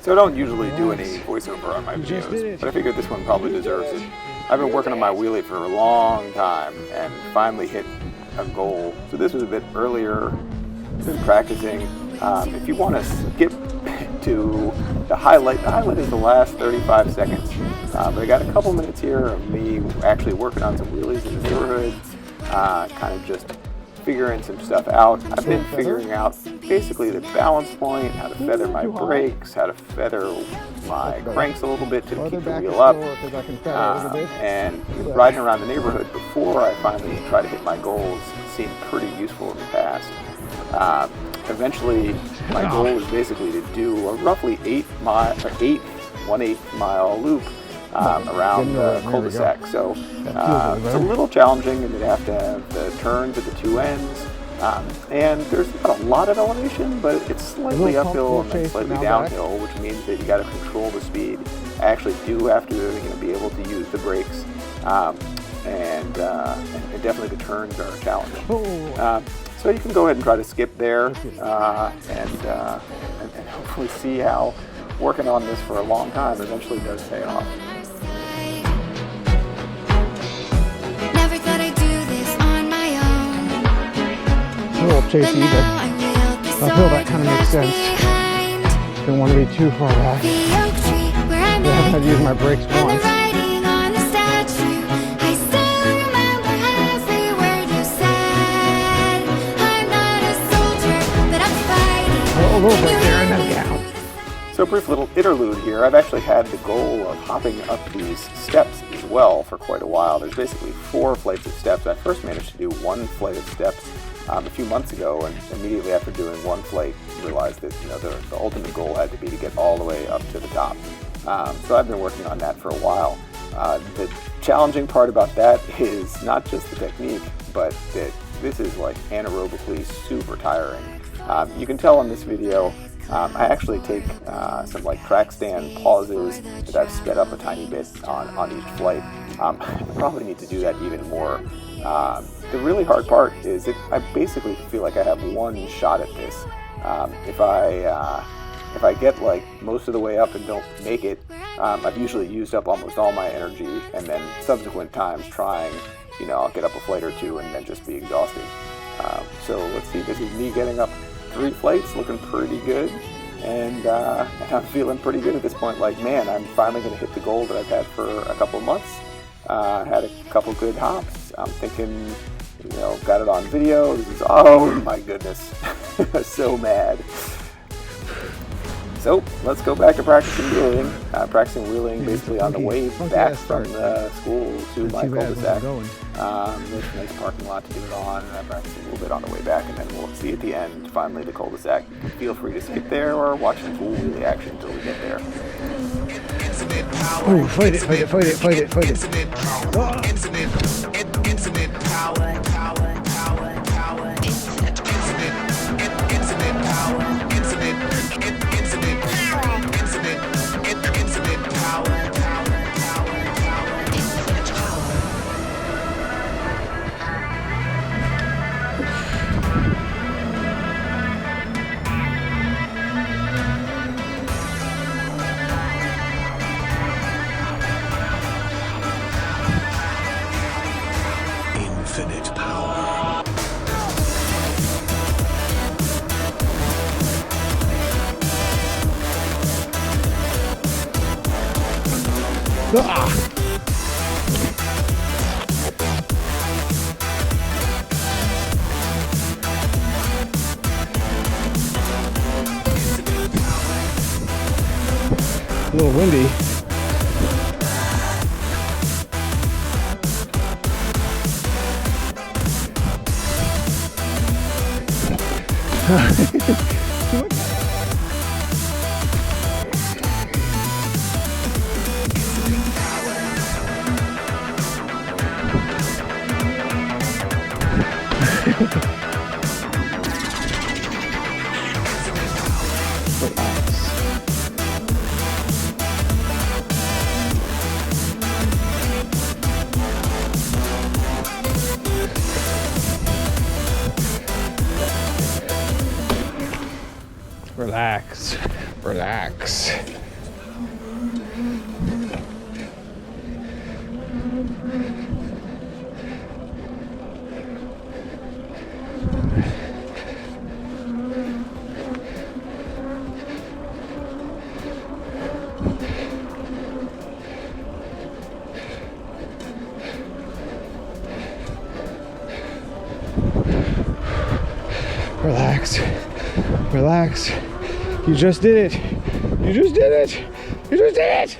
So I don't usually do any voiceover on my videos, but I figured this one probably deserves it. I've been working on my wheelie for a long time and finally hit a goal. So this was a bit earlier than practicing. If you want to skip to the highlight is the last 35 seconds. But I got a couple minutes here of me actually working on some wheelies in the neighborhood, kind of just figuring some stuff out. I've been figuring out basically the balance point, how to feather my brakes, how to feather my cranks a little bit to keep the wheel up, and riding around the neighborhood before I finally try to hit my goals seemed pretty useful in the past. Eventually, my goal is basically to do a roughly 1/8 mile loop around the cul-de-sac. So it's a little challenging, and you have to have the turns at the two ends. And there's not a lot of elevation, but it's slightly uphill and then slightly downhill, which means that you got to control the speed. I actually do have to be able to use the brakes, and definitely the turns are challenging. So you can go ahead and try to skip there, and hopefully see how working on this for a long time eventually does pay off. A little chasey, but uphill that kind of makes sense. Don't want to be too far back. I haven't had to use my brakes once. A little bit there and then down. So a brief little interlude here. I've actually had the goal of hopping up these steps as well for quite a while. There's basically 4 flights of steps. I first managed to do 1 flight of steps a few months ago, and immediately after doing 1 flight realized that the ultimate goal had to be to get all the way up to the top. So I've been working on that for a while. The challenging part about that is not just the technique, but that this is like anaerobically super tiring. You can tell in this video, I actually take some like track stand pauses that I've sped up a tiny bit on each flight. I probably need to do that even more. The really hard part is that I basically feel like I have 1 shot at this. If I get like most of the way up and don't make it, I've usually used up almost all my energy, and then subsequent times trying, I'll get up a flight or 2 and then just be exhausted. So let's see, this is me getting up 3 flights, looking pretty good, and I'm feeling pretty good at this point. Like, man, I'm finally going to hit the goal that I've had for a couple months. Had a couple good hops. I'm thinking, got it on video. This is, oh my goodness, so mad. So let's go back to practicing wheeling. Practicing wheeling basically on the way back from the school to my cul-de-sac. There's a nice parking lot to do it on, and I practice a little bit on the way back, and then we'll see at the end, finally, the cul-de-sac. Feel free to skip there or watch the full wheelie action until we get there. Oh, fight it. Oh. Infinite power. A little windy. Relax. Relax. Relax. You just did it. You just did it. You just did it.